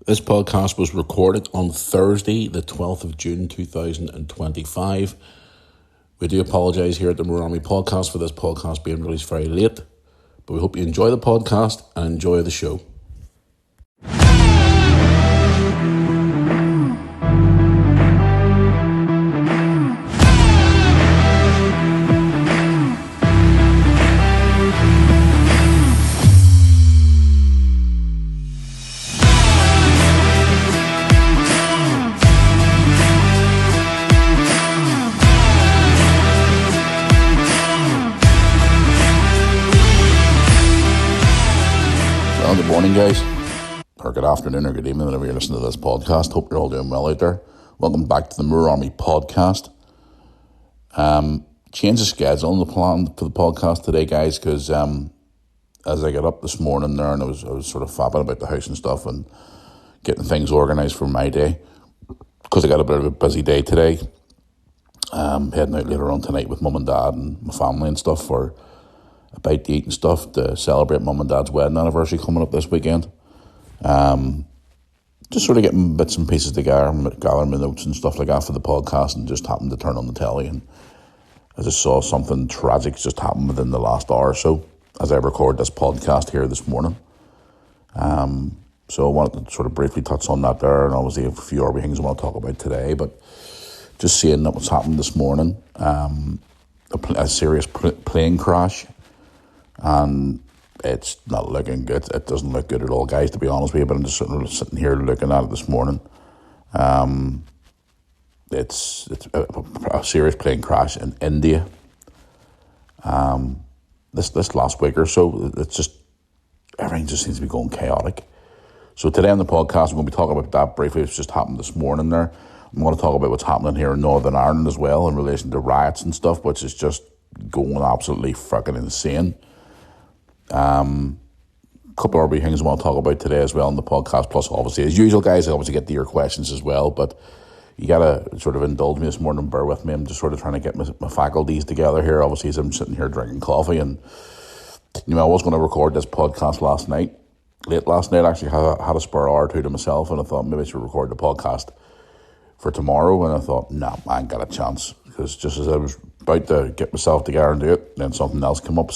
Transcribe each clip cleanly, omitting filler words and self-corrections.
This podcast was recorded on Thursday, the 12th of June 2025. We do apologise here at the Moore Army Podcast for this podcast being released very late, but we hope you enjoy the podcast and enjoy the show. Well, good morning, guys, or good afternoon, or good evening, whenever you're listening to this podcast. Hope you're all doing well out there. Welcome back to the Moore Army Podcast. Change the schedule and the plan for the podcast today, guys, because as I got up this morning there and I was sort of fapping about the house and stuff and getting things organised for my day, because I got a bit of a busy day today. Heading out later on tonight with mum and dad and my family and stuff for a bite to eat and stuff to celebrate mum and dad's wedding anniversary coming up this weekend. Just sort of getting bits and pieces together, gathering my notes and stuff like that for the podcast, and just happened to turn on the telly and I just saw something tragic just happen within the last hour or so as I record this podcast here this morning. So I wanted to sort of briefly touch on that there, and obviously a few other things I want to talk about today, but just seeing that what's happened this morning, a serious plane crash, and it's not looking good. It doesn't look good at all, guys, to be honest with you, but I'm just sitting here looking at it this morning. It's a serious plane crash in India. This last week or so, it's just, everything just seems to be going chaotic. So today on the podcast, I'm going to be talking about that briefly. It's just happened this morning there. I'm going to talk about what's happening here in Northern Ireland as well in relation to riots and stuff, which is just going absolutely fucking insane. Couple of other things I want to talk about today as well in the podcast, plus obviously as usual, guys, I obviously get to your questions as well, but you gotta sort of indulge me this morning, bear with me. I'm just sort of trying to get my faculties together here, obviously, as I'm sitting here drinking coffee. And I was going to record this podcast late last night. Actually had a spare hour or two to myself, and I thought maybe I should record the podcast for tomorrow, and I thought, no, I ain't got a chance, because just as I was about to get myself together and do it, then something else came up.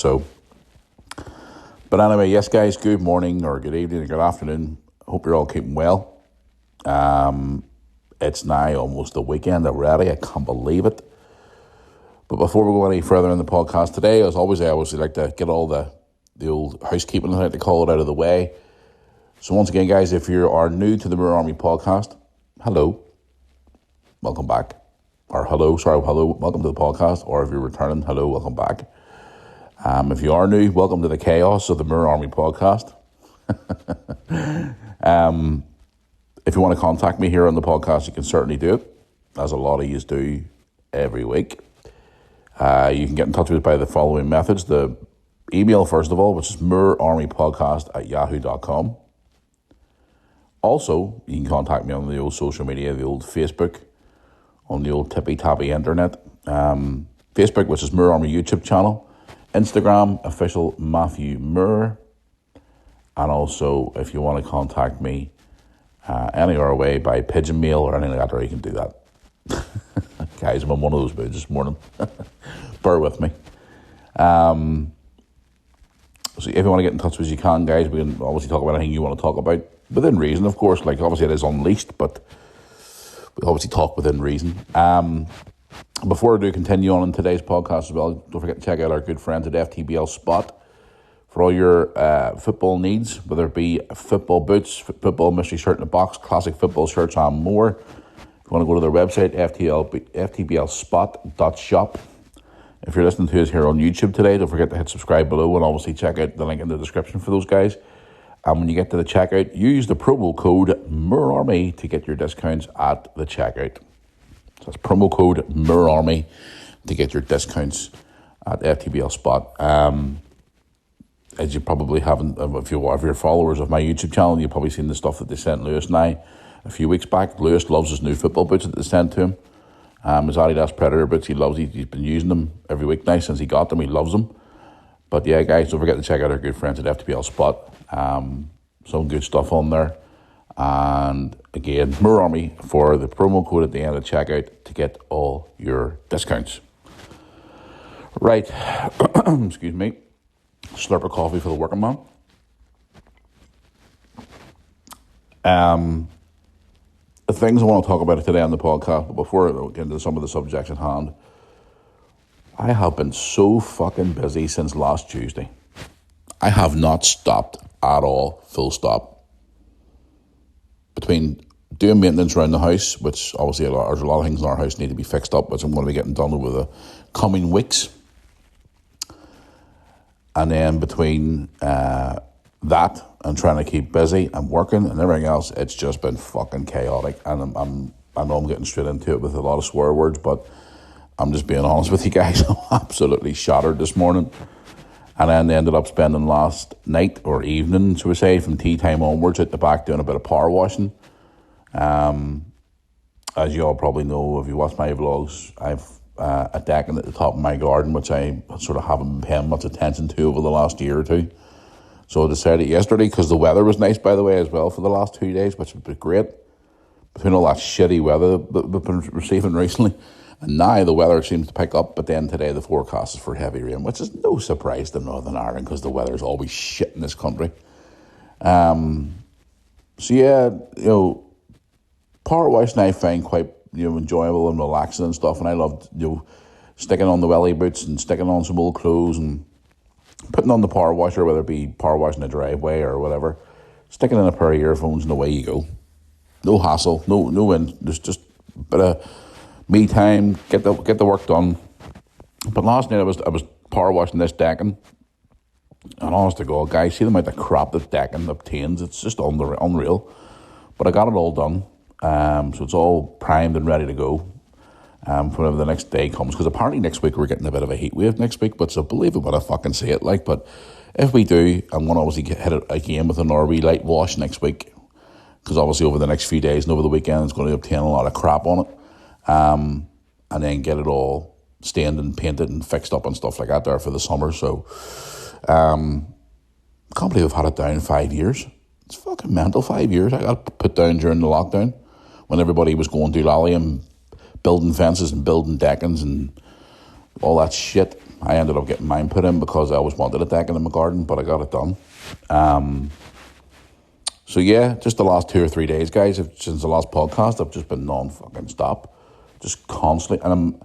But anyway, yes, guys, good morning or good evening or good afternoon. Hope you're all keeping well. It's now almost the weekend already. I can't believe it. But before we go any further in the podcast today, as always, I always like to get all the old housekeeping, I like to call it, out of the way. So once again, guys, if you are new to the Moore Army Podcast, hello, welcome back. Or hello, welcome to the podcast. Or if you're returning, hello, welcome back. If you are new, welcome to the chaos of the Moore Army Podcast. If you want to contact me here on the podcast, you can certainly do it, as a lot of you do every week. You can get in touch with me by the following methods. The email, first of all, which is moorearmypodcast@yahoo.com. Also, you can contact me on the old social media, the old Facebook, on the old tippy-tappy internet. Facebook, which is Moore Army YouTube channel. Instagram, official Matthew Moore. And also, if you want to contact me any other way by pigeon mail or anything like that, or you can do that. Guys, I'm on one of those moods this morning. Bear with me. So if you want to get in touch with us, you can, guys. We can obviously talk about anything you want to talk about, within reason, of course. Like, obviously it is unleashed, but we obviously talk within reason. Before I do continue on in today's podcast as well, don't forget to check out our good friends at FTBL Spot for all your football needs, whether it be football boots, football mystery shirt in a box, classic football shirts, and more. If you want to go to their website, ftblspot.shop. If you're listening to us here on YouTube today, don't forget to hit subscribe below, and obviously check out the link in the description for those guys. And when you get to the checkout, use the promo code MOORARMY to get your discounts at the checkout. So that's promo code MOORARMY to get your discounts at FTBL Spot. As you probably haven't, if you're followers of my YouTube channel, you've probably seen the stuff that they sent Lewis and I a few weeks back. Lewis loves his new football boots that they sent to him. His Adidas Predator boots, he loves. He's been using them every week now since he got them. He loves them. But yeah, guys, don't forget to check out our good friends at FTBL Spot. Some good stuff on there. And again, Moore Army for the promo code at the end of checkout to get all your discounts. Right, excuse me, slurp of coffee for the working man. The things I want to talk about today on the podcast, but before I get into some of the subjects at hand, I have been so fucking busy since last Tuesday. I have not stopped at all, full stop. Between doing maintenance around the house, which obviously there's a lot of things in our house need to be fixed up, which I'm going to be getting done over the coming weeks. And then between that and trying to keep busy and working and everything else, it's just been fucking chaotic. And I know I'm getting straight into it with a lot of swear words, but I'm just being honest with you guys. I'm absolutely shattered this morning. And then they ended up spending last night or evening, so we say, from tea time onwards at the back doing a bit of power washing. As you all probably know, if you watch my vlogs, I've a decking at the top of my garden, which I sort of haven't been paying much attention to over the last year or two. So I decided yesterday, because the weather was nice, by the way, as well, for the last 2 days, which has been great. Between all that shitty weather that we've been receiving recently. And now the weather seems to pick up, but then today the forecast is for heavy rain, which is no surprise to Northern Ireland because the weather is always shit in this country. So yeah, power washing I find quite enjoyable and relaxing and stuff, and I love sticking on the welly boots and sticking on some old clothes and putting on the power washer, whether it be power washing the driveway or whatever, sticking in a pair of earphones and away you go. No hassle, no end. There's just a bit of me time, get the work done. But last night I was power washing this decking, and honest to God, guys, see the amount of crap that decking obtains. It's just unreal. But I got it all done, so it's all primed and ready to go for whenever the next day comes. Because apparently next week we're getting a bit of a heat wave next week, but so believe it when I fucking say it. But if we do, I'm going to obviously hit it again with an RV light wash next week. Because obviously over the next few days and over the weekend it's going to obtain a lot of crap on it. And then get it all stained and painted and fixed up and stuff like that there for the summer. So, I can't believe I've had it down 5 years. It's fucking mental, 5 years. I got put down during the lockdown when everybody was going to Lally and building fences and building deckings and all that shit. I ended up getting mine put in because I always wanted a decking in my garden, but I got it done. So yeah, just the last 2 or 3 days, guys, since the last podcast, I've just been non-fucking stop. Just constantly, and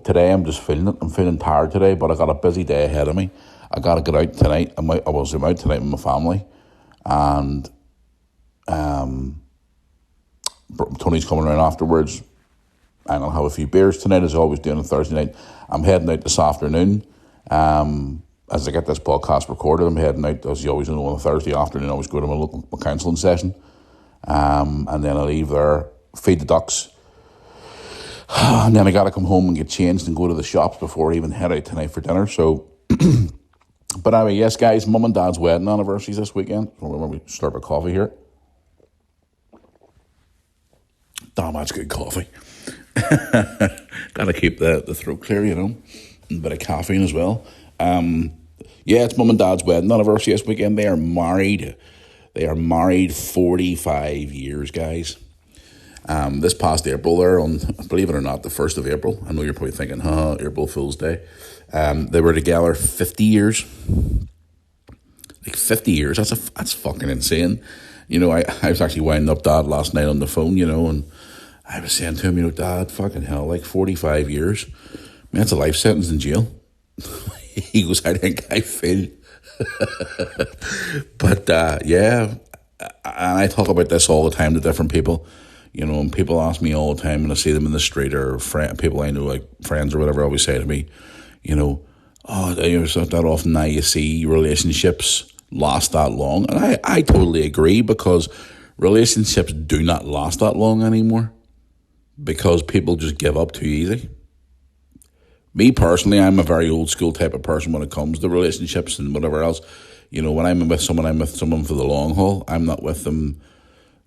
today I'm just feeling it. I'm feeling tired today, but I got a busy day ahead of me. I got to get out tonight. I'm out tonight with my family, and Tony's coming around afterwards. I'm gonna have a few beers tonight, as I always do on a Thursday night. I'm heading out this afternoon. As I get this podcast recorded, I'm heading out, as you always know, on a Thursday afternoon. I always go to my local counselling session, and then I leave there, feed the ducks. And then I got to come home and get changed and go to the shops before I even head out tonight for dinner. So, but anyway, yes, guys, Mum and Dad's wedding anniversaries this weekend. When we start with coffee here. Damn, that's good coffee. Got to keep the throat clear, and a bit of caffeine as well. Yeah, it's Mum and Dad's wedding anniversary this weekend. They are married 45 years, guys. This past April, there on, believe it or not, the 1st of April. I know you're probably thinking, April Fool's Day. They were together 50 years. Like 50 years, that's fucking insane. I was actually winding up Dad last night on the phone, and I was saying to him, Dad, fucking hell, like 45 years. Man, that's a life sentence in jail. He goes, I think I feel. But, yeah, and I talk about this all the time to different people. And people ask me all the time when I see them in the street, or people I know, like friends or whatever, always say to me, it's not that often now you see relationships last that long. And I totally agree, because relationships do not last that long anymore because people just give up too easy. Me personally, I'm a very old school type of person when it comes to relationships and whatever else. When I'm with someone for the long haul. I'm not with them,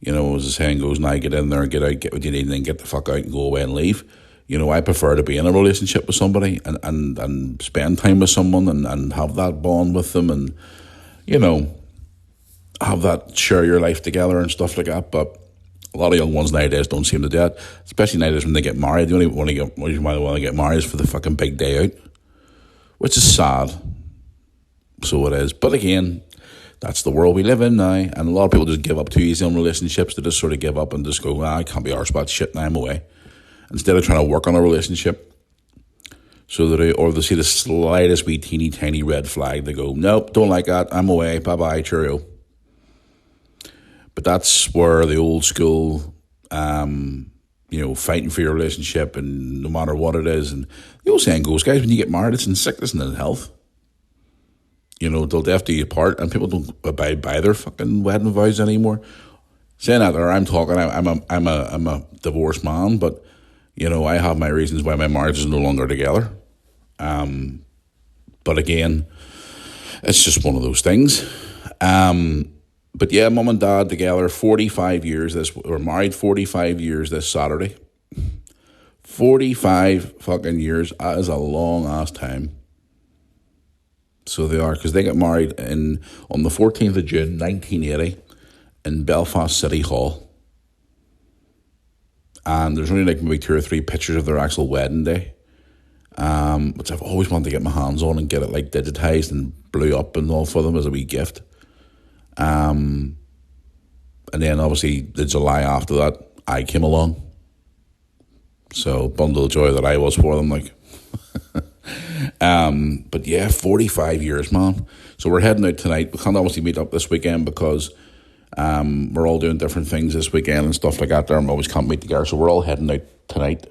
as the saying goes, now get in there and get out, get what you need, and then get the fuck out and go away and leave. I prefer to be in a relationship with somebody and spend time with someone and have that bond with them. And, have that share your life together and stuff like that. But a lot of young ones nowadays don't seem to do that, especially nowadays when they get married. The only reason why they want to get married is for the fucking big day out, which is sad. So it is. But again, that's the world we live in now, and a lot of people just give up too easy on relationships. They just sort of give up and just go, I can't be arsed about shit, now I'm away. Instead of trying to work on a relationship, so that they see the slightest wee teeny tiny red flag, they go, nope, don't like that, I'm away, bye-bye, cheerio. But that's where the old school, fighting for your relationship, and no matter what it is, and the old saying goes, guys, when you get married, it's in sickness and in health. They'll definitely apart, and people don't abide by their fucking wedding vows anymore. Saying that, or I'm a divorced man, but I have my reasons why my marriage is no longer together. But again, it's just one of those things. But yeah, mum and dad together 45 years. We're married 45 years this Saturday. 45 fucking years. That is a long ass time. So they are, because they got married on the 14th of June 1980 in Belfast City Hall. And there's only maybe 2 or 3 pictures of their actual wedding day, which I've always wanted to get my hands on and get it digitized and blew up and all for them as a wee gift. And then obviously the July after that, I came along. So bundle of joy that I was for them, But yeah, 45 years, man. So we're heading out tonight. We can't obviously meet up this weekend because we're all doing different things this weekend and stuff like that there, and we always can't meet together. So we're all heading out tonight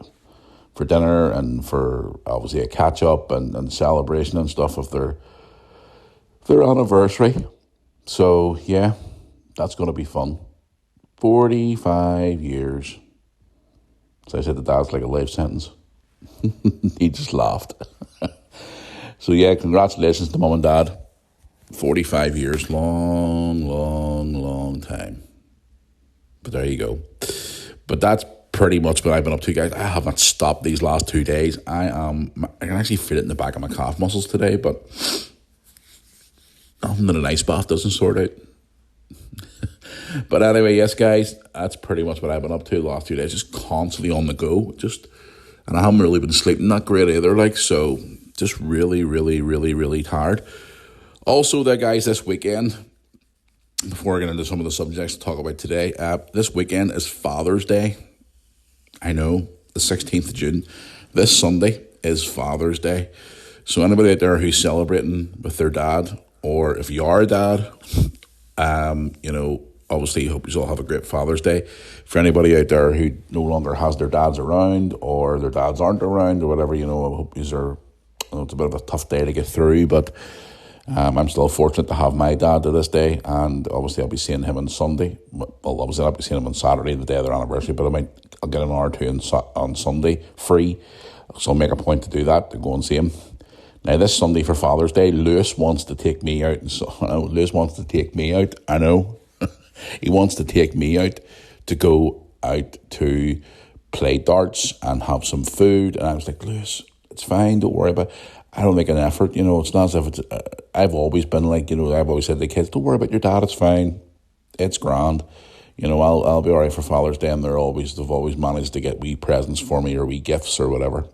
for dinner and for obviously a catch up and celebration and stuff of their anniversary. So yeah, that's going to be fun. 45 years. So I said the dad's like a life sentence. He just laughed. So yeah, congratulations to mum and dad. 45 years, long time. But there you go. But that's pretty much what I've been up to, guys. I have not stopped these last 2 days. I can actually feel it in the back of my calf muscles today, but nothing that an ice bath doesn't sort out. But anyway, yes, guys, that's pretty much what I've been up to the last 2 days. Just constantly on the go. And I haven't really been sleeping that great either, so just really, really, really, really tired. Also, there, guys, this weekend, before I get into some of the subjects to talk about today, this weekend is Father's Day. I know, the 16th of June. This Sunday is Father's Day. So anybody out there who's celebrating with their dad, or if you are a dad, obviously hope you all have a great Father's Day. For anybody out there who no longer has their dads around, or their dads aren't around, or whatever, I hope it's a bit of a tough day to get through, but I'm still fortunate to have my dad to this day, and obviously I'll be seeing him on Sunday. Well, obviously I'll be seeing him on Saturday, the day of their anniversary, but I'll get an hour or two on Sunday free, so I'll make a point to do that, to go and see him. Now this Sunday for Father's Day, Lewis wants to take me out, Lewis wants to take me out, I know. He wants to take me out to go out to play darts and have some food, and I was like, Lewis, it's fine, don't worry about it. I don't make an effort, it's not as if it's, I've always been like, I've always said to the kids, don't worry about your dad, it's fine, it's grand, I'll be all right for Father's Day, and they've always managed to get wee presents for me, or wee gifts, or whatever.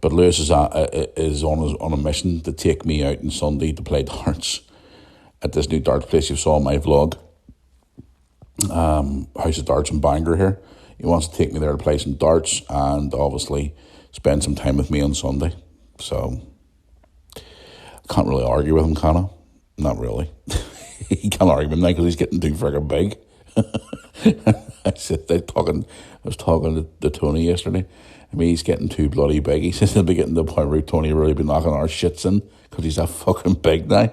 But Lewis is on a mission to take me out on Sunday to play darts at this new darts place you saw in my vlog, House of Darts in Bangor here. He wants to take me there to play some darts, and obviously spend some time with me on Sunday. So I can't really argue with him, can I? Not really. He can't argue with me because he's getting too friggin' big. I was talking to Tony yesterday. He's getting too bloody big. He says he'll be getting to the point where Tony will really be knocking our shits in because he's that fucking big now.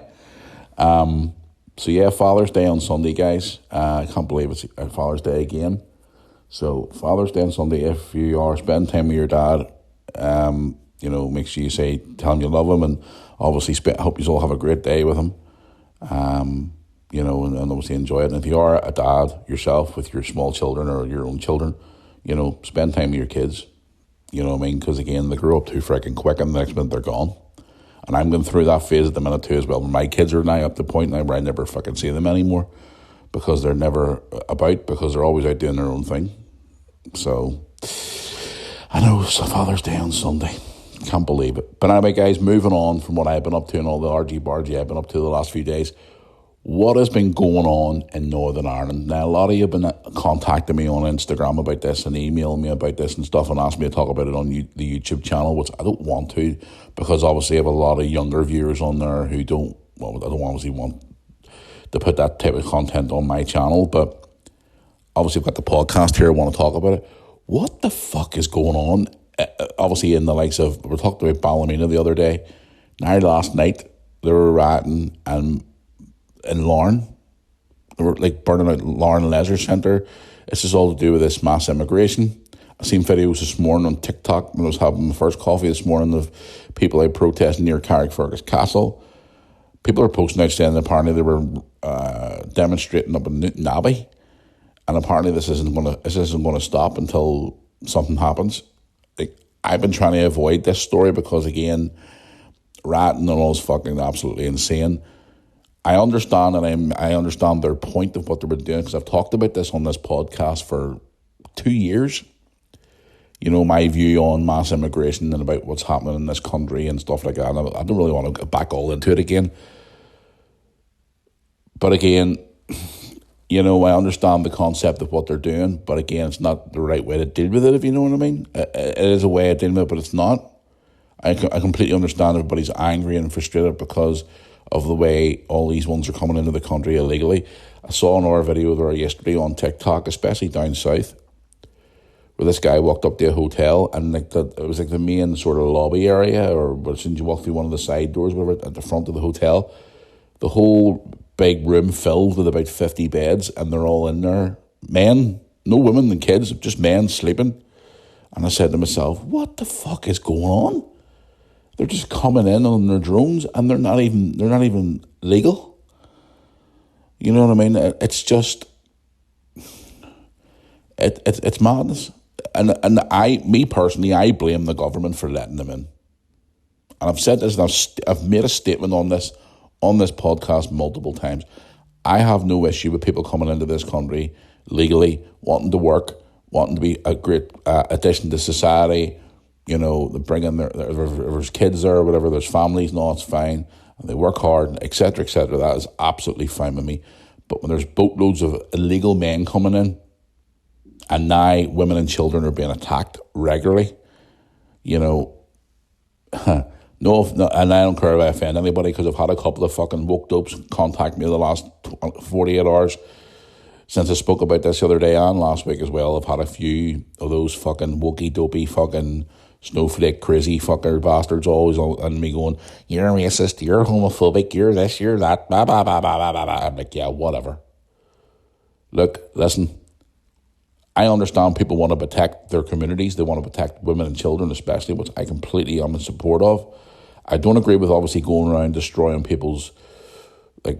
So yeah, Father's Day on Sunday, guys. I can't believe it's Father's Day again. So Father's Day on Sunday, if you are spending time with your dad, make sure you tell him you love him, and obviously hope you all have a great day with him. And obviously enjoy it. And if you are a dad yourself with your small children or your own children, spend time with your kids. Because again, they grow up too freaking quick, and the next minute they're gone. And I'm going through that phase at the minute too as well. My kids are now up to the point now where I never fucking see them anymore because they're never about, because they're always out doing their own thing. So, I know it's Father's Day on Sunday. Can't believe it. But anyway, guys, moving on from what I've been up to and all the argy-bargy I've been up to the last few days, what has been going on in Northern Ireland? Now, a lot of you have been contacting me on Instagram about this and emailing me about this and stuff and asking me to talk about it on the YouTube channel, which I don't want to, because obviously I have a lot of younger viewers on there who don't, well, I don't obviously want to put that type of content on my channel, but obviously I've got the podcast here, I want to talk about it. What the fuck is going on? Obviously in the likes of, we talked about Ballymena the other day. Now last night, they were rioting and in Larne, they were like burning out Larne Leisure Centre. This is all to do with this mass immigration. I seen videos this morning on TikTok when I was having my first coffee this morning of people out protesting near Carrickfergus Castle. People are posting out saying that apparently they were demonstrating up in Newton Abbey, and apparently this isn't going to stop until something happens. Like, I've been trying to avoid this story because, again, rioting and all is fucking absolutely insane. I understand, and I understand their point of what they were doing, because I've talked about this on this podcast for 2 years. You know, my view on mass immigration and about what's happening in this country and stuff like that. And I don't really want to get back all into it again. But again, you know, I understand the concept of what they're doing, but again, it's not the right way to deal with it, if you know what I mean. It is a way of dealing with it, but it's not. I completely understand everybody's angry and frustrated because of the way all these ones are coming into the country illegally. I saw another video there yesterday on TikTok, especially down south, where this guy walked up to a hotel and it was like the main sort of lobby area, or as soon as you walk through one of the side doors, whatever, at the front of the hotel, the whole big room filled with about 50 beds, and they're all in there. Men, no women and kids, just men sleeping. And I said to myself, what the fuck is going on? They're just coming in on their drones, and they're not even legal. You know what I mean? It's just, it's madness. And me personally, I blame the government for letting them in. And I've said this, and I've made a statement on this podcast multiple times. I have no issue with people coming into this country legally, wanting to work, wanting to be a great addition to society. You know, they bring in there's kids there or whatever, there's families, no, it's fine. And they work hard, etc., etc. That is absolutely fine with me. But when there's boatloads of illegal men coming in, and now women and children are being attacked regularly, you know, no, and I don't care if I offend anybody, because I've had a couple of fucking woke dopes contact me in the last 48 hours since I spoke about this the other day and last week as well. I've had a few of those fucking wokey dopey fucking snowflake crazy fucker bastards always on me going, you're racist, you're homophobic, you're this, you're that, blah, blah, blah, blah, blah, blah, blah. I'm like, yeah, whatever. Look, listen, I understand people want to protect their communities. They want to protect women and children especially, which I completely am in support of. I don't agree with obviously going around destroying people's, like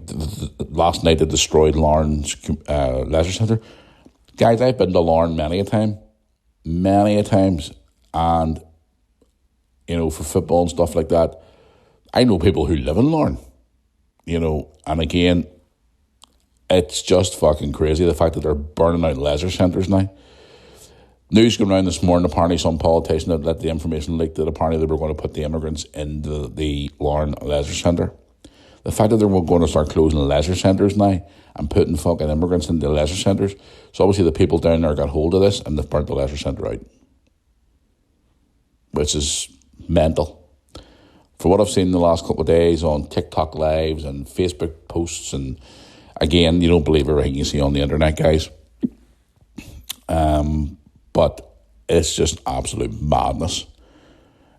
last night they destroyed Larne's leisure centre. Guys, I've been to Larne many a times, and, you know, for football and stuff like that, I know people who live in Larne, you know, and again, it's just fucking crazy, the fact that they're burning out leisure centres now. News going around this morning, apparently some politician had let the information leak that apparently they were going to put the immigrants in the Larne Leisure Centre. The fact that they're going to start closing leisure centres now and putting fucking immigrants into leisure centres, so obviously the people down there got hold of this and they've burnt the leisure centre out, which is mental. For what I've seen in the last couple of days on TikTok lives and Facebook posts, and again, you don't believe everything you see on the internet, guys. But it's just absolute madness.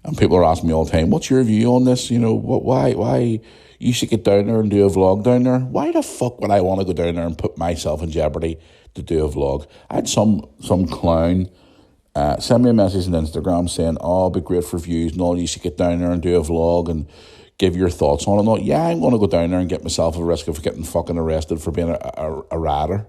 And people are asking me all the time, what's your view on this? You know, why you should get down there and do a vlog down there? Why the fuck would I want to go down there and put myself in jeopardy to do a vlog? I had some clown send me a message on Instagram saying, oh, it'd be great for views and all, you should get down there and do a vlog and give your thoughts on it. And all. Yeah, I'm going to go down there and get myself at risk of getting fucking arrested for being a rioter.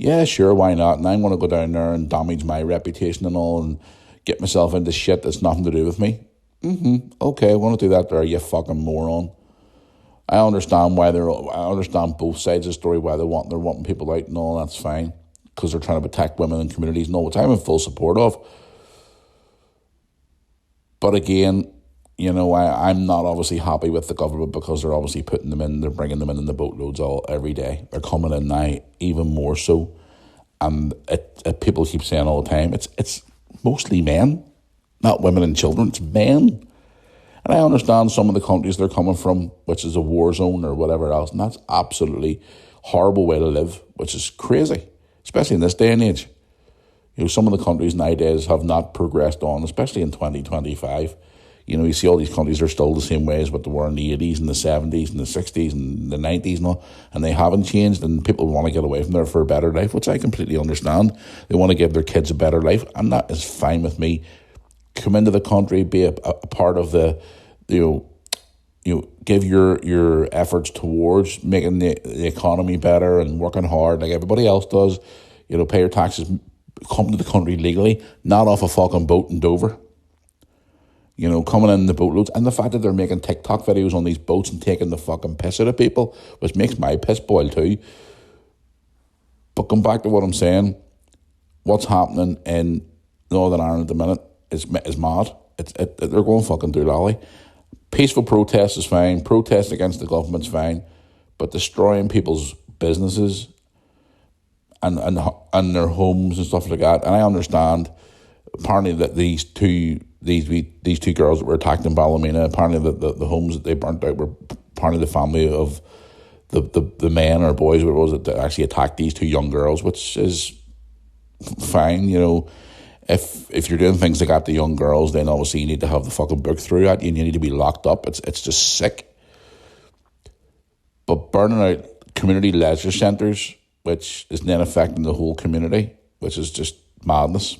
Yeah, sure, why not? And I'm going to go down there and damage my reputation and all and get myself into shit that's nothing to do with me. Okay, I want to do that there, you fucking moron. I understand why I understand both sides of the story, why they're wanting people out and all, that's fine. Because they're trying to protect women and communities and all, which I'm in full support of. But again, I'm not obviously happy with the government because they're obviously they're bringing them in the boatloads every day. They're coming in now even more so. And people keep saying all the time, it's mostly men, not women and children, it's men. And I understand some of the countries they're coming from, which is a war zone or whatever else, and that's absolutely horrible way to live, which is crazy, especially in this day and age. Some of the countries nowadays have not progressed on, especially in 2025. You see all these countries are still the same way as what they were in the 80s and the 70s and the 60s and the 90s and all, and they haven't changed, and people want to get away from there for a better life, which I completely understand. They want to give their kids a better life, and that is fine with me. Come into the country, be a part of the, give your efforts towards making the economy better and working hard like everybody else does. Pay your taxes, come to the country legally, not off a fucking boat in Dover. Coming in the boatloads, and the fact that they're making TikTok videos on these boats and taking the fucking piss out of people, which makes my piss boil too. But come back to what I'm saying, what's happening in Northern Ireland at the minute is mad. They're going fucking doolally. Peaceful protest is fine, protest against the government's fine, but destroying people's businesses and their homes and stuff like that. And I understand apparently that these two girls that were attacked in Ballymena, apparently the homes that they burnt out were apparently the family of the men or boys, what was it, that actually attacked these two young girls, which is fine. If you're doing things like that to young girls, then obviously you need to have the fucking book through that. You need to be locked up. It's just sick. But burning out community leisure centres, which is then affecting the whole community, which is just madness.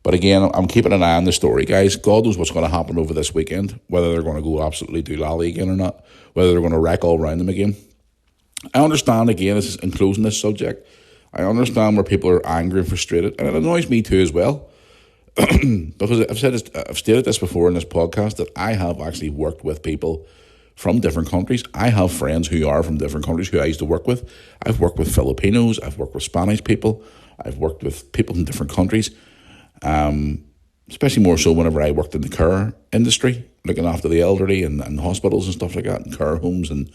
But again, I'm keeping an eye on the story, guys. God knows what's going to happen over this weekend, whether they're going to go absolutely doolally again or not, whether they're going to wreck all around them again. I understand, again, this is in closing this subject, I understand where people are angry and frustrated, and it annoys me too as well. Because I've stated this before in this podcast, that I have actually worked with people from different countries. I have friends who are from different countries who I used to work with. I've worked with Filipinos, I've worked with Spanish people, I've worked with people from different countries. Especially more so whenever I worked in the care industry, looking after the elderly and hospitals and stuff like that, and care homes and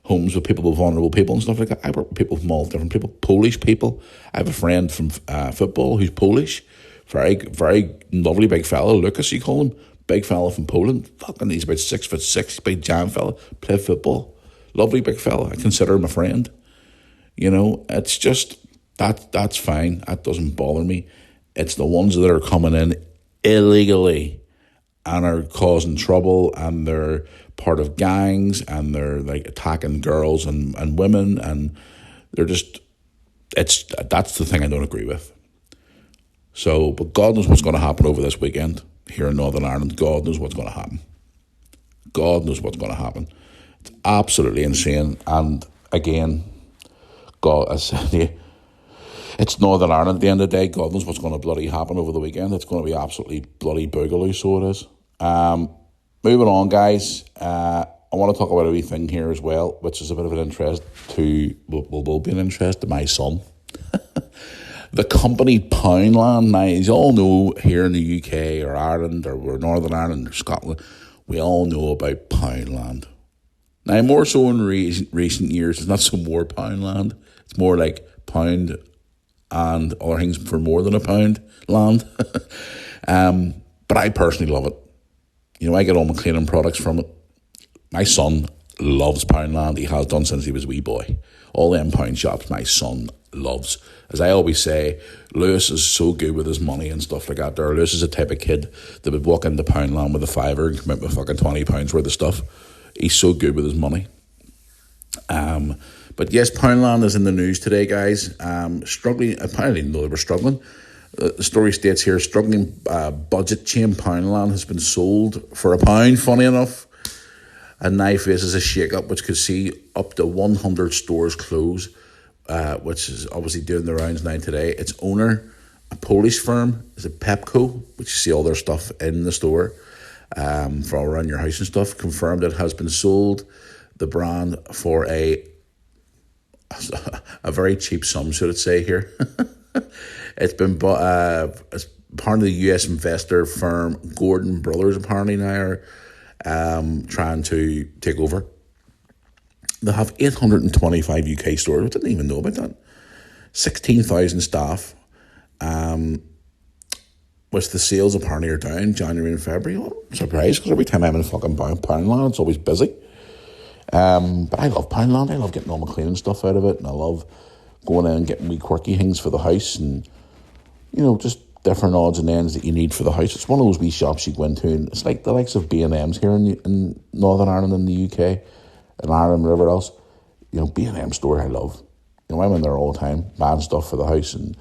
homes with people with vulnerable people and stuff like that. I work with people from all different people, Polish people. I have a friend from football who's Polish, very, very lovely big fella, Lucas you call him, big fella from Poland. Fucking, he's about 6'6", big giant fella, play football, lovely big fella. I consider him a friend. It's just that's fine. That doesn't bother me. It's the ones that are coming in illegally and are causing trouble, and they're part of gangs, and they're like attacking girls and women, and they're just, that's the thing I don't agree with. So, but God knows what's going to happen over this weekend here in Northern Ireland. God knows what's going to happen. God knows what's going to happen. It's absolutely insane. And again, God, I said to you, it's Northern Ireland at the end of the day. God knows what's going to bloody happen over the weekend. It's going to be absolutely bloody boogaloo, so it is. Moving on, guys. I want to talk about a wee thing here as well, which is a bit of an interest will be an interest to my son. The company Poundland. Now, as you all know, here in the UK or Ireland or Northern Ireland or Scotland, we all know about Poundland. Now, more so in recent years, it's not so more Poundland. It's more like pound and other things for more than a pound land. But I personally love it. I get all my cleaning products from it. My son loves Poundland. He has done since he was a wee boy. All them pound shops my son loves. As I always say, Lewis is so good with his money and stuff like that. Lewis is the type of kid that would walk into Poundland with a fiver and come out with fucking £20 worth of stuff. He's so good with his money. But yes, Poundland is in the news today, guys. Struggling, apparently they were struggling. The story states here, struggling budget chain Poundland has been sold for £1, funny enough. And now faces a shake-up which could see up to 100 stores close, which is obviously doing the rounds now today. Its owner, a Polish firm, is a Pepco, which you see all their stuff in the store. for all around your house and stuff. Confirmed it has been sold, the brand, for a very cheap sum, should it say here. It's been bought as part of the US investor firm Gordon Brothers, apparently now are trying to take over. They have 825 UK stores. I didn't even know about that. 16,000 staff. Which the sales apparently are down January and February. Well, I'm surprised, because every time I'm in fucking Poundland, it's always busy. But I love Poundland. I love getting all my cleaning stuff out of it, and I love going in and getting wee quirky things for the house, and just different odds and ends that you need for the house. It's one of those wee shops you go into, and it's like the likes of B&M's here in Northern Ireland and the UK, and Ireland, wherever else. B&M store I love. I'm in there all the time, buying stuff for the house, and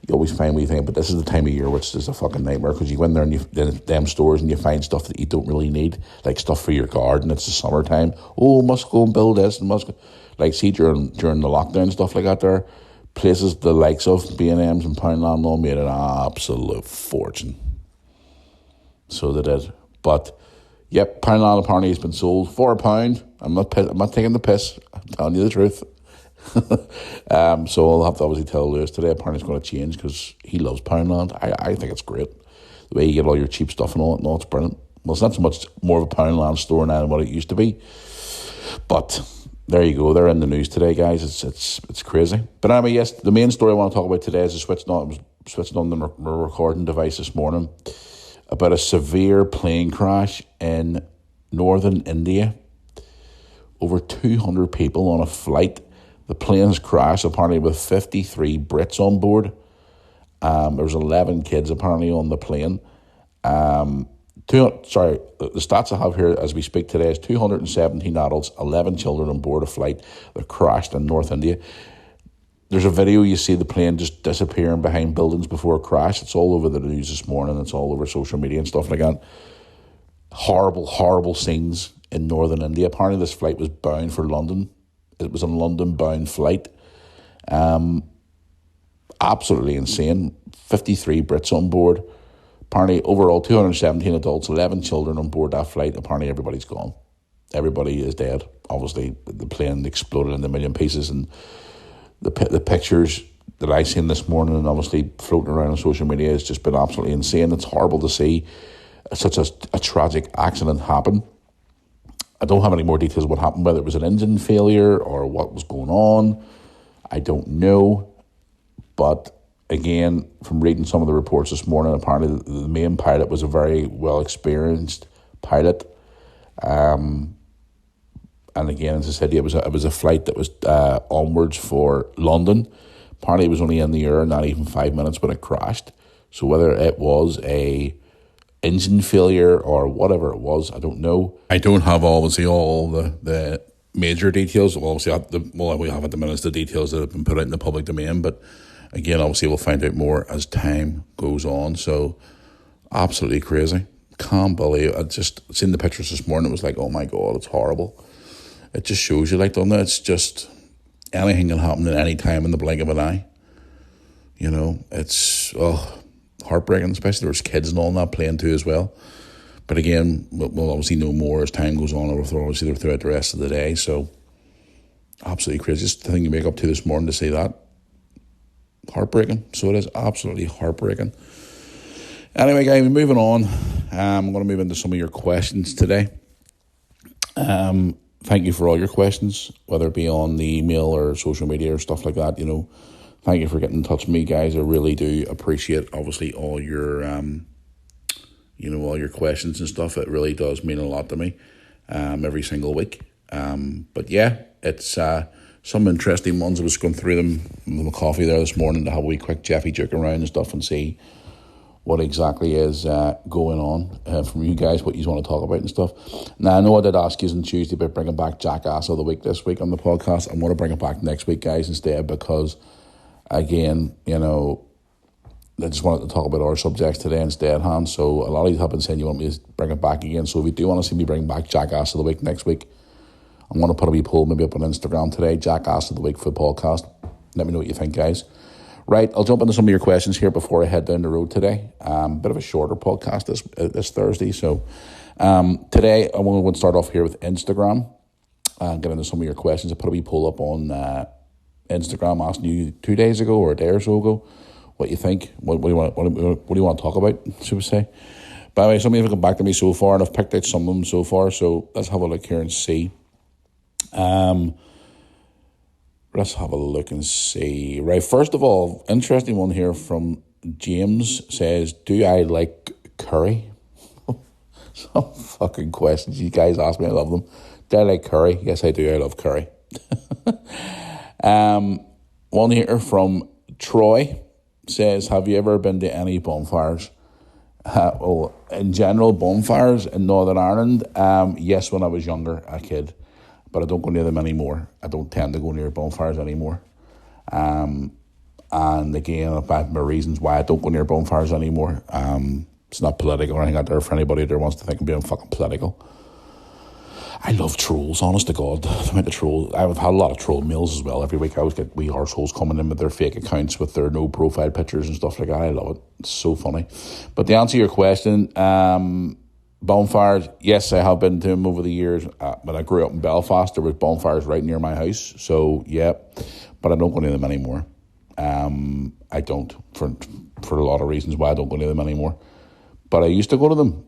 you always find wee things. But this is the time of year which is a fucking nightmare, because you go in there and them stores and you find stuff that you don't really need, like stuff for your garden. It's the summertime. Oh, must go and build this and must go. Like, see, during the lockdown, stuff like that there, places the likes of B&M's and Poundland all made an absolute fortune. So they did. But yep, Poundland apparently has been sold for £1. I'm not taking the piss. I'm telling you the truth. So I'll have to obviously tell Lewis today. Apparently it's going to change, because he loves Poundland. I think it's great. The way you get all your cheap stuff and all, it's brilliant. Well, it's not so much more of a Poundland store now than what it used to be. But there you go. They're in the news today, guys. It's crazy. But anyway, yes, the main story I want to talk about today is switching on the recording device this morning about a severe plane crash in northern India. Over 200 people on a flight. The plane's crashed, apparently, with 53 Brits on board. There was 11 kids, apparently, on the plane. The stats I have here as we speak today is 217 adults, 11 children on board a flight that crashed in North India. There's a video, you see the plane just disappearing behind buildings before it crashed. It's all over the news this morning. It's all over social media and stuff like that. Horrible, horrible scenes in northern India. Apparently this flight was bound for London. It was a London-bound flight. Absolutely insane. 53 Brits on board. Apparently, overall, 217 adults, 11 children on board that flight. Apparently, everybody's gone. Everybody is dead. Obviously, the plane exploded into a million pieces, and the pictures that I seen this morning and obviously floating around on social media has just been absolutely insane. It's horrible to see such a tragic accident happen. I don't have any more details of what happened, whether it was an engine failure or what was going on. I don't know. But again, from reading some of the reports this morning, apparently the main pilot was a very well-experienced pilot. And again, as I said, it was a flight that was onwards for London. Apparently it was only in the air not even 5 minutes when it crashed. So whether it was a engine failure or whatever it was, I don't know. I don't have obviously all the major details. Well, obviously, we have at the minute the details that have been put out in the public domain, but again, obviously we'll find out more as time goes on. So absolutely crazy. Can't believe it. I just seen the pictures this morning. It was like, oh my God, it's horrible. It just shows you, like, doesn't it? It's just anything can happen at any time in the blink of an eye. It's heartbreaking, especially there was kids and all in that plane too as well. But again, we'll obviously know more as time goes on, or obviously throughout the rest of the day. So absolutely crazy. Just the thing you wake up to this morning to see that. Heartbreaking. So it is absolutely heartbreaking. Anyway, guys, we're moving on. I'm going to move into some of your questions today. Thank you for all your questions, whether it be on the email or social media or stuff like that. Thank you for getting in touch with me, guys. I really do appreciate, obviously, all your, all your questions and stuff. It really does mean a lot to me, every single week. But yeah, it's some interesting ones. I was going through them with my coffee there this morning to have a wee quick Jeffy joke around and stuff and see what exactly is going on from you guys, what you want to talk about and stuff. Now, I know I did ask you on Tuesday about bringing back Jackass of the Week this week on the podcast. I'm going to bring it back next week, guys, instead, because again, I just wanted to talk about our subjects today instead, Hans. So a lot of you have been saying you want me to bring it back again. So if you do want to see me bring back Jackass of the Week next week, I'm going to put a wee poll maybe up on Instagram today, Jackass of the Week for the podcast. Let me know what you think, guys. Right, I'll jump into some of your questions here before I head down the road today. Bit of a shorter podcast this Thursday. So today I want to start off here with Instagram and get into some of your questions. I put a wee poll up on Instagram asking you 2 days ago or a day or so ago what you think. What do you want to talk about, should we say? By the way, some of you have come back to me so far, and I've picked out some of them so far. So let's have a look here and see. Let's have a look and see. Right, first of all, interesting one here from James says, do I like curry? Some fucking questions you guys ask me, I love them. Do I like curry? Yes, I do. I love curry. One here from Troy says, have you ever been to any bonfires? Well, in general, bonfires in Northern Ireland, yes, when I was younger, a kid. But I don't go near them anymore. I don't tend to go near bonfires anymore. And again, I've had my reasons why I don't go near bonfires anymore. It's not political or anything out there for anybody that wants to think I'm being fucking political. I love trolls, honest to God. I've had a lot of troll mails as well. Every week I always get wee arseholes coming in with their fake accounts with their no profile pictures and stuff like that. I love it. It's so funny. But to answer your question, bonfires, yes, I have been to them over the years. When I grew up in Belfast, there was bonfires right near my house. So, yeah, but I don't go near them anymore. I don't, for a lot of reasons why I don't go near them anymore. But I used to go to them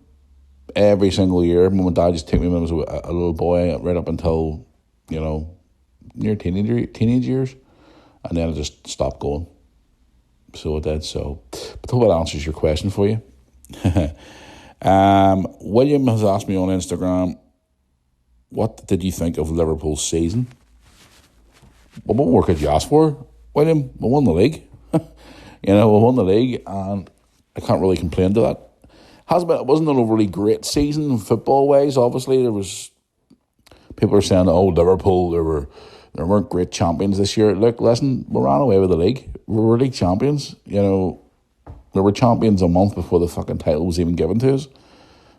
every single year. Mum and Dad just take me when I was a little boy, right up until, near teenage years. And then I just stopped going. So I did. So, but I hope that answers your question for you. William has asked me on Instagram, what did you think of Liverpool's season? Well, what more could you ask for, William? We won the league. We won the league, and I can't really complain to that. It wasn't an overly great season football-wise, obviously. There was people are saying, Liverpool, there weren't great champions this year. Look, listen, we ran away with the league. We were league champions, There were champions a month before the fucking title was even given to us.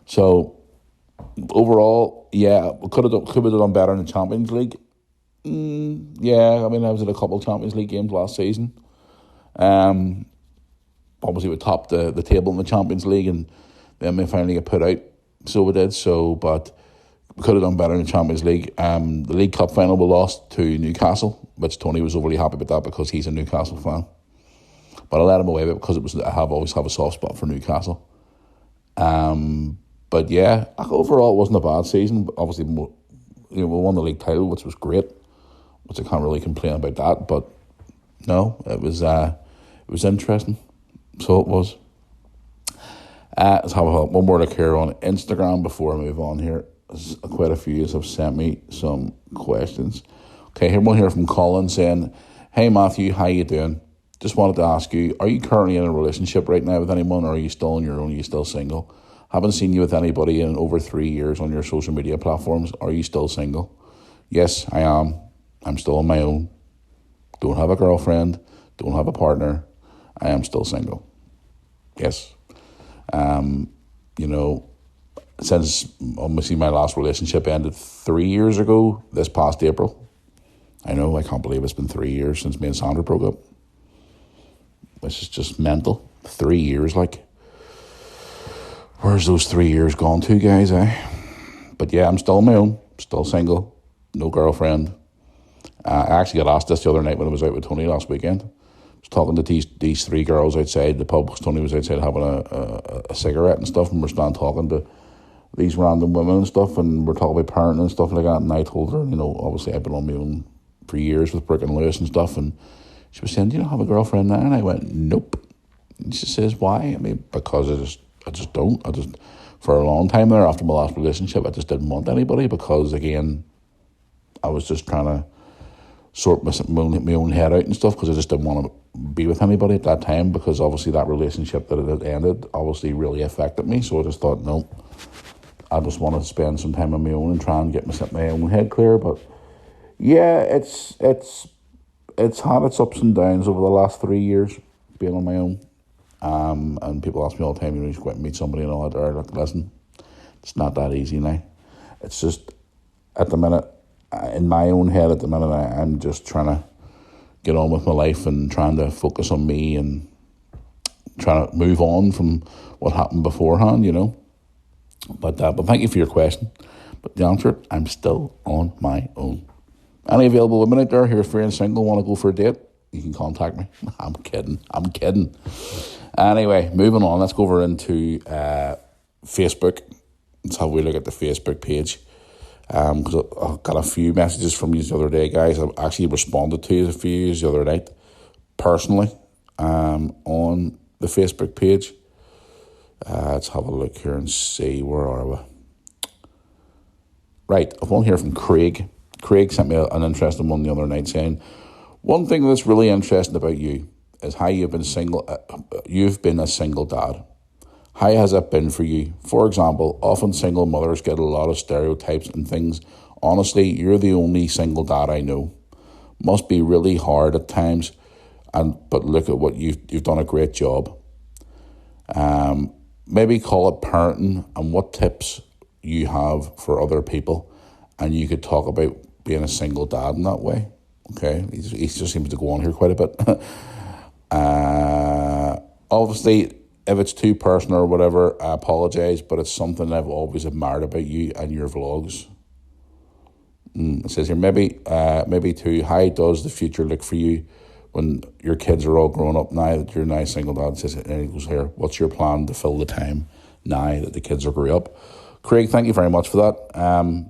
So, overall, yeah, we could have done better in the Champions League. Yeah, I was at a couple of Champions League games last season. Obviously, we topped the table in the Champions League, and then we finally got put out. So we did. But we could have done better in the Champions League. The League Cup final we lost to Newcastle, which Tony was overly happy about that because he's a Newcastle fan. But I let him away with it because I always have a soft spot for Newcastle. But yeah, overall it wasn't a bad season. Obviously, we won the league title, which was great, which I can't really complain about that. But no, it was interesting. So it was. Let's have one more look here on Instagram before I move on here. Quite a few have sent me some questions. Okay, here one here from Colin saying, "Hey Matthew, how you doing? Just wanted to ask you, are you currently in a relationship right now with anyone, or are you still on your own? Are you still single? Haven't seen you with anybody in over 3 years on your social media platforms. Are you still single?" Yes, I am. I'm still on my own. Don't have a girlfriend. Don't have a partner. I am still single. Yes. Since obviously my last relationship ended 3 years ago, this past April. I know, I can't believe it's been 3 years since me and Sandra broke up. This is just mental. 3 years, like. Where's those 3 years gone to, guys, eh? But yeah, I'm still on my own. Still single. No girlfriend. I actually got asked this the other night when I was out with Tony last weekend. I was talking to these three girls outside the pub because Tony was outside having a cigarette and stuff, and we're standing talking to these random women and stuff, and we're talking about parenting and stuff like that, and I told her, obviously I've been on my own for years with Brick and Lewis and stuff, and she was saying, "Do you not have a girlfriend now?" And I went, "Nope." And she says, "Why?" Because I just don't. For a long time there, after my last relationship, I just didn't want anybody because, again, I was just trying to sort my own head out and stuff because I just didn't want to be with anybody at that time because obviously that relationship that it had ended obviously really affected me. So I just thought, no, I just want to spend some time on my own and try and get my own head clear. But yeah, it's had its ups and downs over the last 3 years being on my own. And people ask me all the time, you just go out and meet somebody and all that. Or, look, listen, it's not that easy now. It's just, at the minute, in my own head at the minute, I'm just trying to get on with my life and trying to focus on me and trying to move on from what happened beforehand, But thank you for your question. But the answer, I'm still on my own. Any available women out there who are free and single, want to go for a date, you can contact me. I'm kidding. Anyway, moving on. Let's go over into Facebook. Let's have a wee look at the Facebook page. Because I got a few messages from you the other day, guys. I've actually responded to a few the other night, personally, on the Facebook page. Let's have a look here and see, where are we? Right, I've one here from Craig. Craig sent me an interesting one the other night saying, one thing that's really interesting about you is how you've been a single dad. How has that been for you? For example, often single mothers get a lot of stereotypes and things. Honestly, you're the only single dad I know. Must be really hard at times, but look at what you've done a great job. Maybe call it parenting and what tips you have for other people, and you could talk about being a single dad in that way. Okay, he just seems to go on here quite a bit. Obviously, if it's too personal or whatever, I apologise, but it's something I've always admired about you and your vlogs. It says here, maybe too, how does the future look for you when your kids are all grown up now that you're now single dad? It says, and it goes here, what's your plan to fill the time now that the kids are grew up? Craig, thank you very much for that.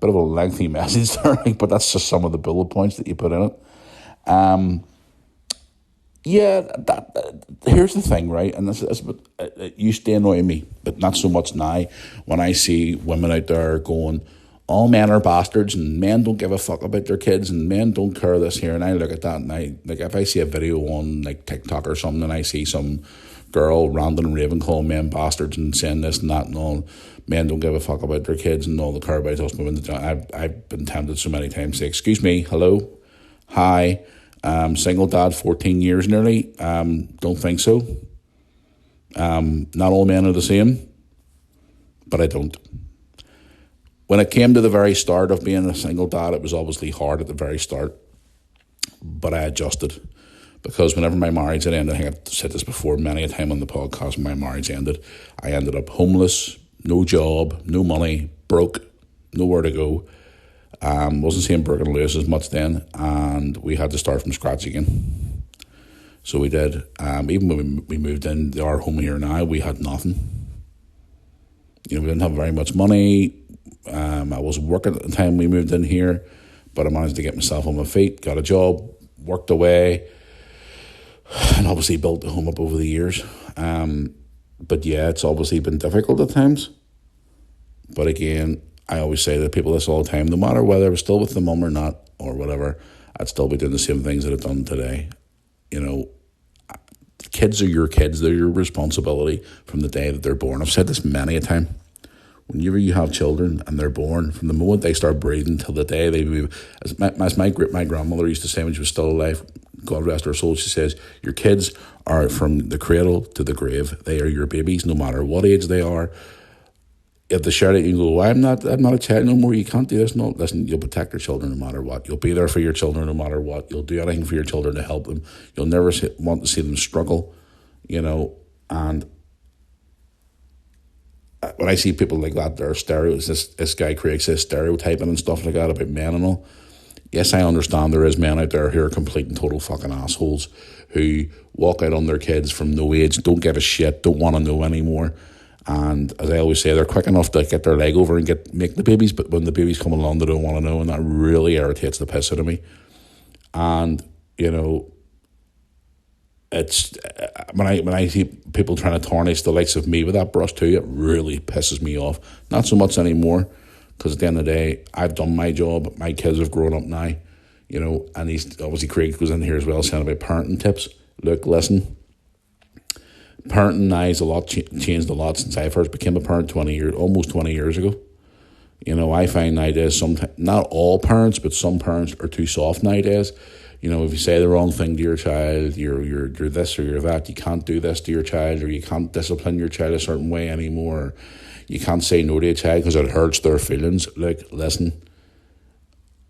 Bit of a lengthy message there, but that's just some of the bullet points that you put in it. Here's the thing, right? And this it used to annoy me, but not so much now. When I see women out there going, all men are bastards and men don't give a fuck about their kids and men don't care this here, and I look at that and if I see a video on like TikTok or something and I see some girl ranting and raving calling men bastards and saying this and that and all, men don't give a fuck about their kids and all the care about us moving. I've been tempted so many times to say, excuse me, hello, hi, single dad, 14 years nearly, don't think so. Not all men are the same, but I don't. When it came to the very start of being a single dad, it was obviously hard at the very start, but I adjusted. Because whenever my marriage had ended, I think I've said this before many a time on the podcast, when my marriage ended, I ended up homeless, no job, no money, broke, nowhere to go. Wasn't seeing Burke and Lewis as much then, and we had to start from scratch again. So we did. Even when we moved into our home here now, we had nothing. We didn't have very much money. I wasn't working at the time we moved in here, but I managed to get myself on my feet, got a job, worked away, and obviously built the home up over the years. But yeah, it's obviously been difficult at times. But again, I always say to people this all the time, no matter whether I was still with the mum or not, or whatever, I'd still be doing the same things that I've done today. Kids are your kids. They're your responsibility from the day that they're born. I've said this many a time. Whenever you have children and they're born, from the moment they start breathing till the day they move, as my grandmother used to say when she was still alive, God rest her soul, she says, your kids are from the cradle to the grave. They are your babies, no matter what age they are. If they shout at you and go, I'm not a child no more, you can't do this. No, listen, you'll protect your children no matter what. You'll be there for your children no matter what. You'll do anything for your children to help them. You'll never want to see them struggle, and when I see people like that, they're this guy Craig says stereotyping and stuff like that about men and all. Yes, I understand there is men out there who are complete and total fucking assholes who walk out on their kids from no age, don't give a shit, don't want to know anymore. And as I always say, they're quick enough to get their leg over and make the babies, but when the babies come along, they don't want to know, and that really irritates the piss out of me. And, it's when I see people trying to tarnish the likes of me with that brush too, it really pisses me off. Not so much anymore, because at the end of the day, I've done my job. My kids have grown up now, and he's obviously Craig goes in here as well saying about parenting tips. Look, listen, parenting now is changed a lot since I first became a parent almost 20 years ago. I find nowadays sometimes, not all parents, but some parents are too soft nowadays. If you say the wrong thing to your child, you're this or you're that, you can't do this to your child, or you can't discipline your child a certain way anymore. You can't say no to a child because it hurts their feelings. Look, listen,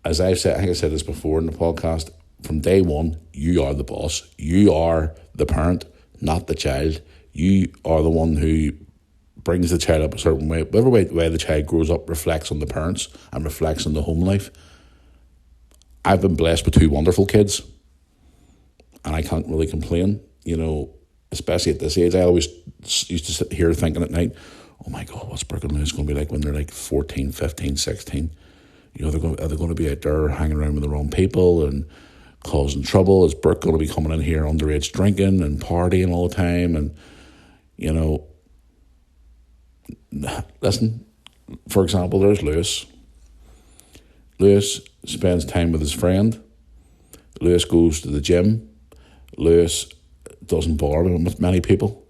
as I've said, I think I said this before in the podcast, from day one, you are the boss. You are the parent, not the child. You are the one who brings the child up a certain way. Whatever way the child grows up reflects on the parents and reflects on the home life. I've been blessed with two wonderful kids, and I can't really complain, especially at this age. I always used to sit here thinking at night, oh my God, what's Brooke and Lewis going to be like when they're like 14, 15, 16? Are they going to be out there hanging around with the wrong people and causing trouble? Is Brooke going to be coming in here underage drinking and partying all the time? And, listen, for example, there's Lewis. Lewis spends time with his friend. Lewis goes to the gym. Lewis doesn't bother with many people.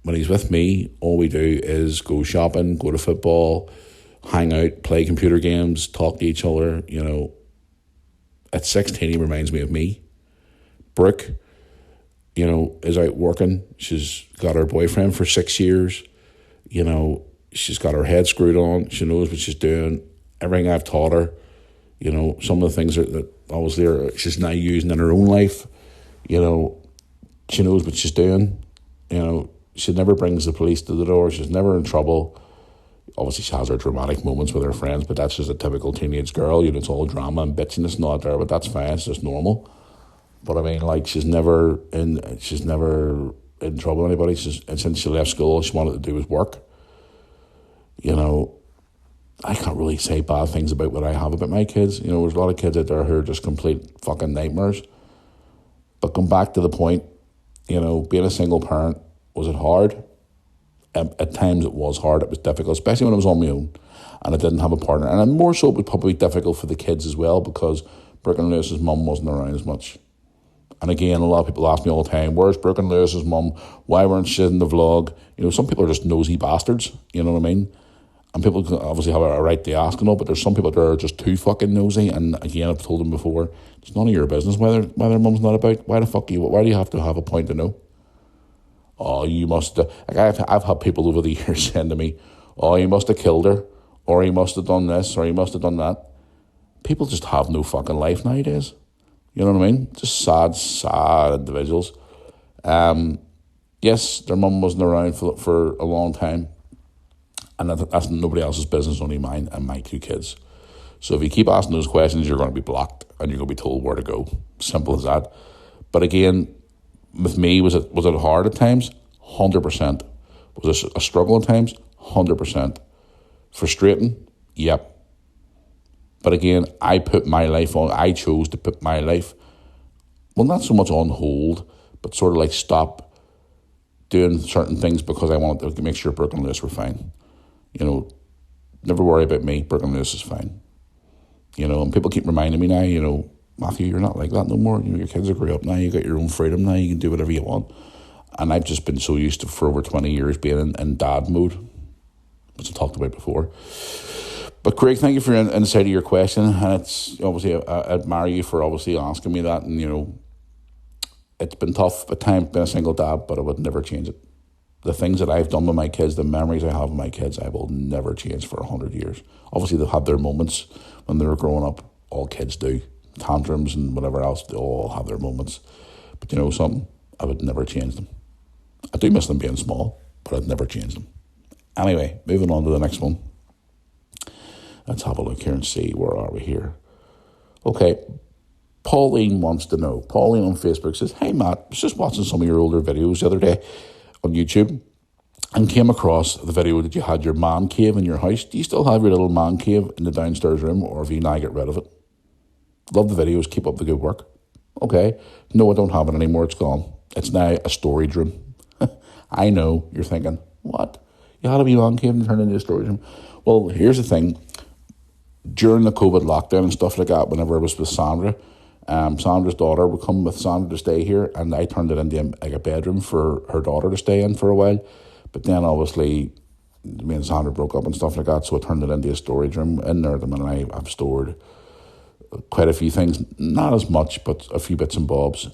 When he's with me, all we do is go shopping, go to football, hang out, play computer games, talk to each other. At 16, he reminds me of me. Brooke, is out working. She's got her boyfriend for 6 years. She's got her head screwed on. She knows what she's doing. Everything I've taught her, some of the things that obviously she's now using in her own life. She knows what she's doing. She never brings the police to the door. She's never in trouble. Obviously, she has her dramatic moments with her friends, but that's just a typical teenage girl. It's all drama and bitchiness and all that there, but that's fine. It's just normal. But I mean, she's never in trouble with anybody. And since she left school, all she wanted to do was work. I can't really say bad things about what I have about my kids. There's a lot of kids out there who are just complete fucking nightmares. But going back to the point, being a single parent, was it hard? At times it was hard. It was difficult, especially when I was on my own and I didn't have a partner. And more so, it was probably difficult for the kids as well because Brooke and Lewis's mum wasn't around as much. And again, a lot of people ask me all the time, where's Brooke and Lewis's mum? Why weren't she in the vlog? Some people are just nosy bastards, you know what I mean? And people obviously have a right to ask and all, but there's some people that are just too fucking nosy. And again, I've told them before, it's none of your business why their mum's not about. Why do you have to have a point to know? Oh, you must have... I've had people over the years saying to me, oh, you must have killed her, or you must have done this, or you must have done that. People just have no fucking life nowadays. You know what I mean? Just sad individuals. Yes, their mum wasn't around for a long time. And that's nobody else's business, only mine and my two kids. So if you keep asking those questions, you're going to be blocked and you're going to be told where to go. Simple as that. But again, with me, was it hard at times? 100%. Was it a struggle at times? 100%. Frustrating? Yep. But again, I chose to put my life, well, not so much on hold, but sort of stop doing certain things because I wanted to make sure Brooke and Lewis were fine. Never worry about me. Brooke and Lewis is fine. And people keep reminding me now, Matthew, you're not like that no more. Your kids are grown up now. You got your own freedom now. You can do whatever you want. And I've just been so used to, for over 20 years, being in dad mode, which I talked about before. But Craig, thank you for your insight of your question. And it's obviously, I admire you for obviously asking me that. And, it's been tough at times being a single dad, but I would never change it. The things that I've done with my kids, the memories I have of my kids, I will never change for 100 years. Obviously, they've had their moments when they were growing up. All kids do. Tantrums and whatever else, they all have their moments. But you know something? I would never change them. I do miss them being small, but I'd never change them. Anyway, moving on to the next one. Let's have a look here and see, where are we here? Okay, Pauline wants to know. Pauline on Facebook says, hey Matt, I was just watching some of your older videos the other day on YouTube and came across the video that you had your man cave in your house. Do you still have your little man cave in the downstairs room, or have you now got rid of it? Love the videos, keep up the good work. Okay, no, I don't have it anymore, it's gone. It's now a storage room. I know, you're thinking, what? You had a wee man cave and turned into a storage room? Well, here's the thing. During the COVID lockdown and stuff like that, whenever I was with Sandra, Sandra's daughter would come with Sandra to stay here, and I turned it into a bedroom for her daughter to stay in for a while. But then obviously me and Sandra broke up and stuff like that, so I turned it into a storage room. In there at the minute I've stored quite a few things, not as much, but a few bits and bobs,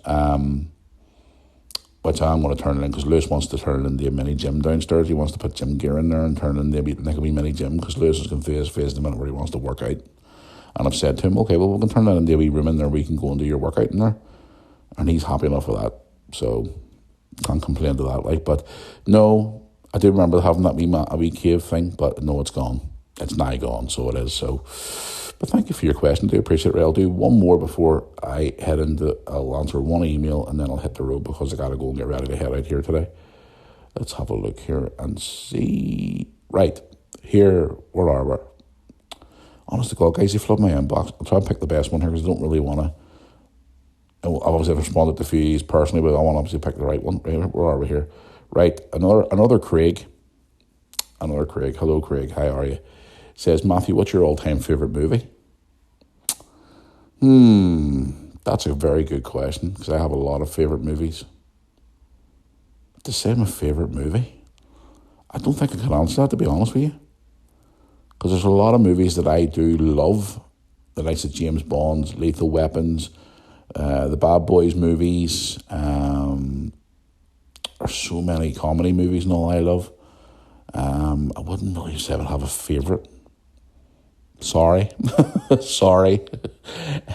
which I'm going to turn it in because Lewis wants to turn it into a mini gym downstairs. He wants to put gym gear in there and turn it into a wee mini gym because Lewis is going through his phase at the minute where he wants to work out. And I've said to him, okay, well, we can turn that into a wee room in there. We can go and do your workout in there. And he's happy enough with that. So can't complain to that. Like, but no, I do remember having that wee cave thing, but no, it's gone. It's now gone, so it is. So, but thank you for your question. I do appreciate it. I'll do one more before I head into, I'll answer one email and then I'll hit the road because I got to go and get ready to head out here today. Let's have a look here and see. Right, here, where are we? Honest to God, guys, you flood my inbox. I'll try and pick the best one here because I don't really want to. I've obviously responded to fees personally, but I want to obviously pick the right one. Where are we here? Right, another Craig. Another Craig. Hello, Craig. How are you? Says, Matthew, what's your all-time favourite movie? That's a very good question because I have a lot of favourite movies. To say my favourite movie, I don't think I can answer that, to be honest with you. Because there's a lot of movies that I do love. The likes of James Bond's, Lethal Weapons, the Bad Boys movies. There's so many comedy movies and all I love. I wouldn't really say I would have a favourite. Sorry. Sorry.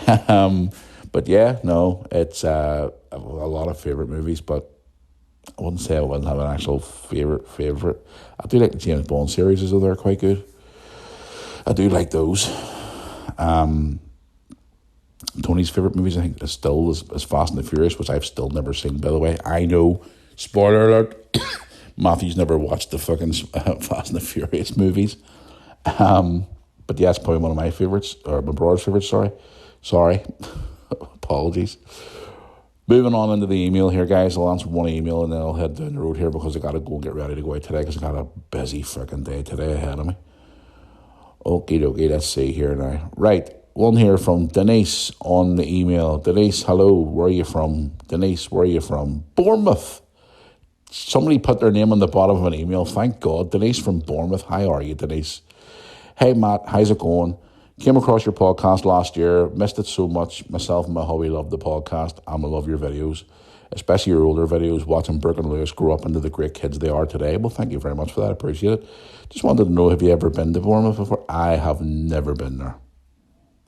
But yeah, no, it's a lot of favourite movies, but I wouldn't say I wouldn't have an actual favourite. I do like the James Bond series, as though they're quite good. I do like those. Tony's favourite movies, I think, is still is Fast and the Furious, which I've still never seen, by the way. I know, spoiler alert, Matthew's never watched the fucking Fast and the Furious movies. But yeah, it's probably one of my favourites, or my brother's favourites, sorry. Apologies. Moving on into the email here, guys. I'll answer one email and then I'll head down the road here because I got to go and get ready to go out today because I got a busy freaking day today ahead of me. Okie dokie, let's see here now. Right, one here from Denise on the email. Denise, hello, where are you from? Denise, where are you from? Bournemouth. Somebody put their name on the bottom of an email. Thank God. Denise from Bournemouth. How are you, Denise? Hey, Matt, how's it going? Came across your podcast last year. Missed it so much. Myself and my hubby love the podcast. And I love your videos, especially your older videos, watching Brooke and Lewis grow up into the great kids they are today. Well, thank you very much for that. I appreciate it. Just wanted to know, have you ever been to Bournemouth before? I have never been there.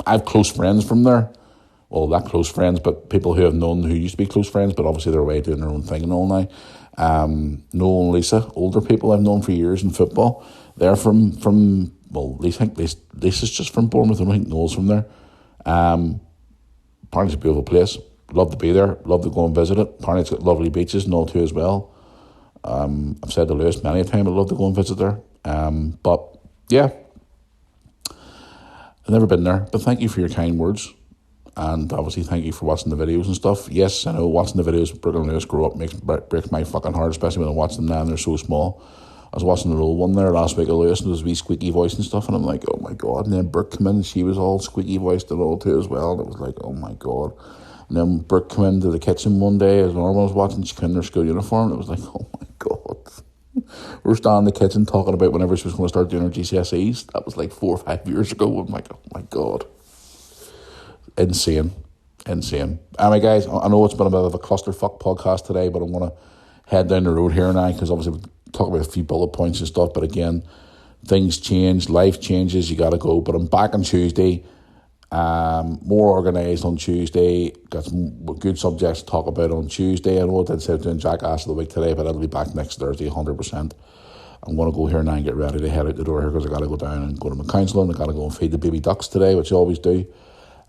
I have close friends from there. Well, not close friends, but people who I've known who used to be close friends, but obviously they're away doing their own thing and all now. Noel and Lisa, older people I've known for years in football. They're from well, Lisa's just from Bournemouth. I don't think Noel's from there. Apparently it's a beautiful place. Love to be there. Love to go and visit it. Apparently it's got lovely beaches and all too as well. I've said to Lewis many a time I'd love to go and visit there. But yeah, I've never been there. But thank you for your kind words. And obviously thank you for watching the videos and stuff. Yes, I know watching the videos of Brooke and Lewis grow up breaks my fucking heart, especially when I watch them now and they're so small. I was watching the little one there last week of Lewis and his wee squeaky voice and stuff, and I'm like, oh my God. And then Brooke came in and she was all squeaky voiced and all too as well. And it was like, oh my God. And then Brooke came into the kitchen one day as normal. I was watching, she came in her school uniform, and it was like, oh my God. We're standing in the kitchen talking about whenever she was going to start doing her GCSEs. That was like 4 or 5 years ago. I'm like, oh my God. Insane. Anyway, guys, I know it's been a bit of a clusterfuck podcast today, but I'm going to head down the road here now because obviously we'll talk about a few bullet points and stuff. But again, things change, life changes, you got to go. But I'm back on Tuesday, more organised on Tuesday. Got some good subjects to talk about on Tuesday. I know I did say doing Jackass of the Week today, but I'll be back next Thursday, 100%. I'm going to go here now and get ready to head out the door here because I got to go down and go to my counselling. I got to go and feed the baby ducks today, which I always do.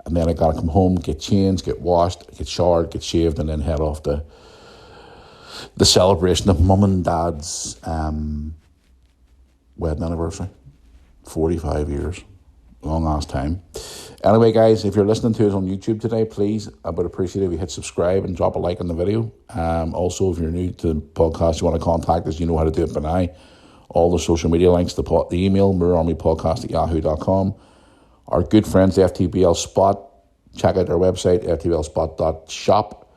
And then I got to come home, get changed, get washed, get showered, get shaved, and then head off to the celebration of Mum and Dad's wedding anniversary. 45 years. Long ass time. Anyway, guys, if you're listening to us on YouTube today, please, I would appreciate it if you hit subscribe and drop a like on the video. Also, if you're new to the podcast, you want to contact us, you know how to do it by now. All the social media links, the email, mirrorarmypodcast@yahoo.com. Our good friends, FTBL Spot, check out their website, ftblspot.shop.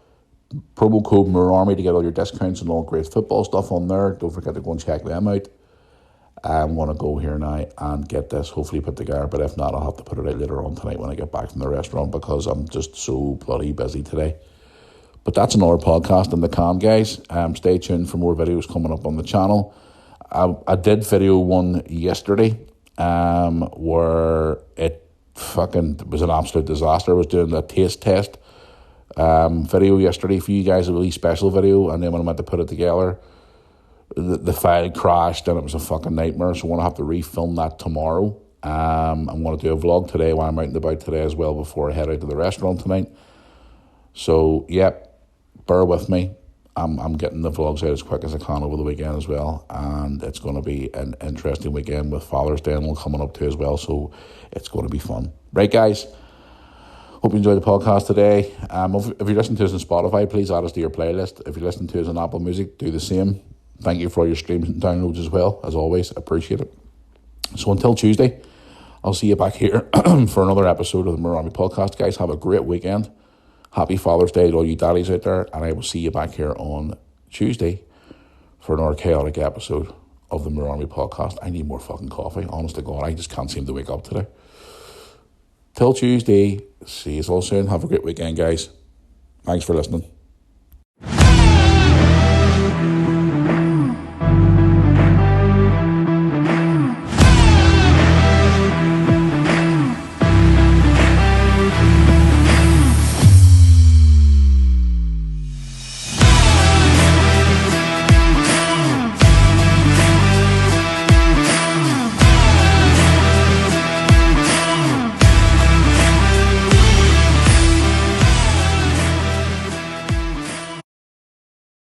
Promo code MirrorArmy to get all your discounts and all great football stuff on there. Don't forget to go and check them out. I'm going to go here now and get this hopefully put together, but if not, I'll have to put it out later on tonight when I get back from the restaurant because I'm just so bloody busy today. But that's another podcast in the can, guys. Stay tuned for more videos coming up on the channel. I did video one yesterday where it Fucking, it was an absolute disaster. I was doing a taste test video yesterday for you guys, a really special video, and then when I went to put it together, the file crashed and it was a fucking nightmare. So I'm going to have to refilm that tomorrow. I'm going to do a vlog today while I'm out and about today as well before I head out to the restaurant tonight. So, bear with me. I'm getting the vlogs out as quick as I can over the weekend as well. And it's going to be an interesting weekend with Father's Day and all coming up too as well. So it's going to be fun. Right, guys? Hope you enjoyed the podcast today. If you're listening to us on Spotify, please add us to your playlist. If you're listening to us on Apple Music, do the same. Thank you for all your streams and downloads as well. As always, appreciate it. So until Tuesday, I'll see you back here for another episode of the Mirror Army Podcast. Guys, have a great weekend. Happy Father's Day to all you daddies out there. And I will see you back here on Tuesday for another chaotic episode of the Mirror Army Podcast. I need more fucking coffee. Honest to God, I just can't seem to wake up today. Till Tuesday, see you all soon. Have a great weekend, guys. Thanks for listening.